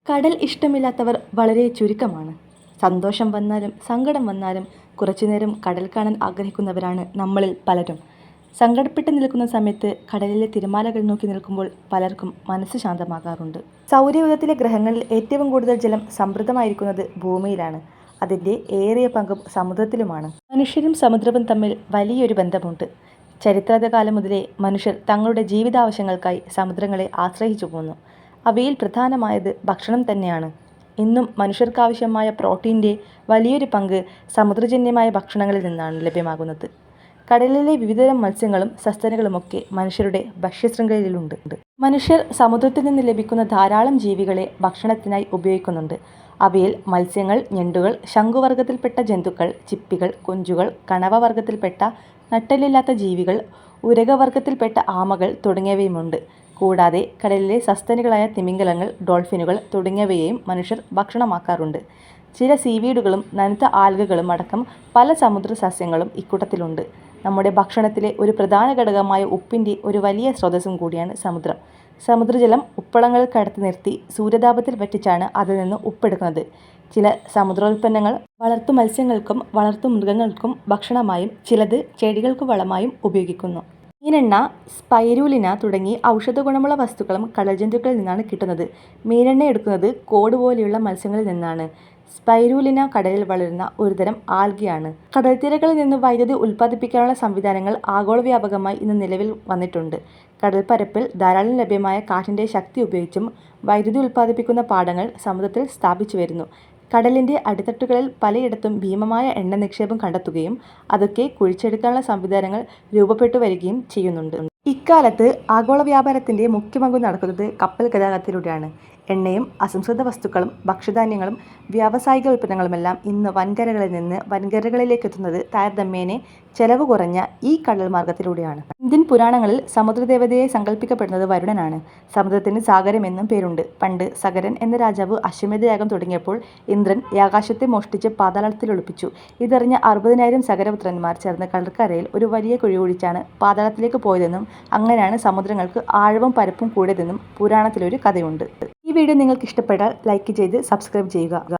കടൽ ഇഷ്ടമില്ലാത്തവർ വളരെ ചുരുക്കമാണ്. സന്തോഷം വന്നാലും സങ്കടം വന്നാലും കുറച്ചുനേരം കടൽ കാണാൻ ആഗ്രഹിക്കുന്നവരാണ് നമ്മളിൽ പലരും. സങ്കടപ്പെട്ട് നിൽക്കുന്ന സമയത്ത് കടലിലെ തിരമാലകൾ നോക്കി നിൽക്കുമ്പോൾ പലർക്കും മനസ്സ് ശാന്തമാകാറുണ്ട്. സൗരയൂഥത്തിലെ ഗ്രഹങ്ങളിൽ ഏറ്റവും കൂടുതൽ ജലം സമൃദ്ധമായിരിക്കുന്നത് ഭൂമിയിലാണ്. അതിൻ്റെ ഏറിയ പങ്കും സമുദ്രത്തിലുമാണ്. മനുഷ്യരും സമുദ്രവും തമ്മിൽ വലിയൊരു ബന്ധമുണ്ട്. ചരിത്രകാലം മുതലേ മനുഷ്യർ തങ്ങളുടെ ജീവിതാവശ്യങ്ങൾക്കായി സമുദ്രങ്ങളെ ആശ്രയിച്ചു പോന്നു. അവയിൽ പ്രധാനമായത് ഭക്ഷണം തന്നെയാണ്. ഇന്നും മനുഷ്യർക്കാവശ്യമായ പ്രോട്ടീൻ്റെ വലിയൊരു പങ്ക് സമുദ്രജന്യമായ ഭക്ഷണങ്ങളിൽ നിന്നാണ് ലഭ്യമാകുന്നത്. കടലിലെ വിവിധതരം മത്സ്യങ്ങളും സസ്തനികളുമൊക്കെ മനുഷ്യരുടെ ഭക്ഷ്യശൃംഖലയിലുണ്ട്. മനുഷ്യർ സമുദ്രത്തിൽ നിന്ന് ലഭിക്കുന്ന ധാരാളം ജീവികളെ ഭക്ഷണത്തിനായി ഉപയോഗിക്കുന്നുണ്ട്. അവയിൽ മത്സ്യങ്ങൾ, ഞണ്ടുകൾ, ശംഖുവർഗത്തിൽപ്പെട്ട ജന്തുക്കൾ, ചിപ്പികൾ, കൊഞ്ചുകൾ, കണവ വർഗത്തിൽപ്പെട്ട നട്ടെല്ലില്ലാത്ത ജീവികൾ, ഉരകവർഗത്തിൽപ്പെട്ട ആമകൾ തുടങ്ങിയവയുമുണ്ട്. കൂടാതെ കടലിലെ സസ്തനികളായ തിമിംഗലങ്ങൾ, ഡോൾഫിനുകൾ തുടങ്ങിയവയെയും മനുഷ്യർ ഭക്ഷണമാക്കാറുണ്ട്. ചില സീവീഡുകളും നനുത്ത ആൽഗകളും അടക്കം പല സമുദ്ര സസ്യങ്ങളും ഇക്കൂട്ടത്തിലുണ്ട്. നമ്മുടെ ഭക്ഷണത്തിലെ ഒരു പ്രധാന ഘടകമായ ഉപ്പിൻ്റെ ഒരു വലിയ സ്രോതസ്സും കൂടിയാണ് സമുദ്രം. സമുദ്രജലം ഉപ്പളങ്ങളിൽ കടത്തി നിർത്തി സൂര്യതാപത്തിൽ വറ്റിച്ചാണ് അതിൽ നിന്ന് ഉപ്പെടുക്കുന്നത്. ചില സമുദ്രോൽപ്പന്നങ്ങൾ വളർത്തു മത്സ്യങ്ങൾക്കും വളർത്തു മൃഗങ്ങൾക്കും ഭക്ഷണമായും ചിലത് ചെടികൾക്ക് വളമായും ഉപയോഗിക്കുന്നു. മീനെണ്ണ, സ്പൈരുലിന തുടങ്ങി ഔഷധ ഗുണമുള്ള വസ്തുക്കളും കടൽജന്തുക്കളിൽ നിന്നാണ് കിട്ടുന്നത്. മീനെണ്ണ എടുക്കുന്നത് കോഡ് പോലെയുള്ള മത്സ്യങ്ങളിൽ നിന്നാണ്. സ്പൈരുലിന കടലിൽ വളരുന്ന ഒരുതരം ആൽഗയാണ്. കടൽത്തീരങ്ങളിൽ നിന്ന് വൈദ്യുതി ഉൽപ്പാദിപ്പിക്കാനുള്ള സംവിധാനങ്ങൾ ആഗോളവ്യാപകമായി ഇന്ന് നിലവിൽ വന്നിട്ടുണ്ട്. കടൽപ്പരപ്പിൽ ധാരാളം ലഭ്യമായ കാറ്റിൻ്റെ ശക്തി ഉപയോഗിച്ചും വൈദ്യുതി ഉൽപ്പാദിപ്പിക്കുന്ന പാടങ്ങൾ സമുദ്രത്തിൽ സ്ഥാപിച്ചു വരുന്നു. കടലിൻ്റെ അടിത്തട്ടുകളിൽ പലയിടത്തും ഭീമമായ എണ്ണ നിക്ഷേപം കണ്ടെത്തുകയും അതൊക്കെ കുഴിച്ചെടുക്കാനുള്ള സംവിധാനങ്ങൾ രൂപപ്പെട്ടു വരികയും ചെയ്യുന്നുണ്ട്. ഇക്കാലത്ത് ആഗോള വ്യാപാരത്തിൻ്റെ മുഖ്യ പങ്ക് നടക്കുന്നത് കപ്പൽ ഗതാഗതത്തിലൂടെയാണ്. എണ്ണയും അസംസ്കൃത വസ്തുക്കളും ഭക്ഷ്യധാന്യങ്ങളും വ്യാവസായിക ഉൽപ്പന്നങ്ങളുമെല്ലാം ഇന്ന് വൻകരകളിൽ നിന്ന് വൻകരകളിലേക്ക് എത്തുന്നത് താരതമ്യേന ചെലവ് കുറഞ്ഞ ഈ കടൽ മാർഗത്തിലൂടെയാണ്. ഇന്ത്യൻ പുരാണങ്ങളിൽ സമുദ്രദേവതയെ സങ്കല്പിക്കപ്പെടുന്നത് വരുണനാണ്. സമുദ്രത്തിന് സാഗരം എന്നും പേരുണ്ട്. പണ്ട് സഗരൻ എന്ന രാജാവ് അശ്വമേധയാഗം തുടങ്ങിയപ്പോൾ ഇന്ദ്രൻ ആകാശത്തെ മോഷ്ടിച്ച് പാതാളത്തിൽ ഒളിപ്പിച്ചു. ഇതറിഞ്ഞ 60,000 സഗരപുത്രന്മാർ ചേർന്ന് കടൽക്കരയിൽ ഒരു വലിയ കുഴി കുഴിച്ചാണ് പാതാളത്തിലേക്ക് പോയതെന്നും അങ്ങനെയാണ് സമുദ്രങ്ങൾക്ക് ആഴവും പരപ്പും കൂടിയതെന്നും പുരാണത്തിലൊരു കഥയുണ്ട്. ഈ വീഡിയോ നിങ്ങൾക്ക് ഇഷ്ടപ്പെട്ടാൽ ലൈക്ക് ചെയ്ത് സബ്സ്ക്രൈബ് ചെയ്യുക.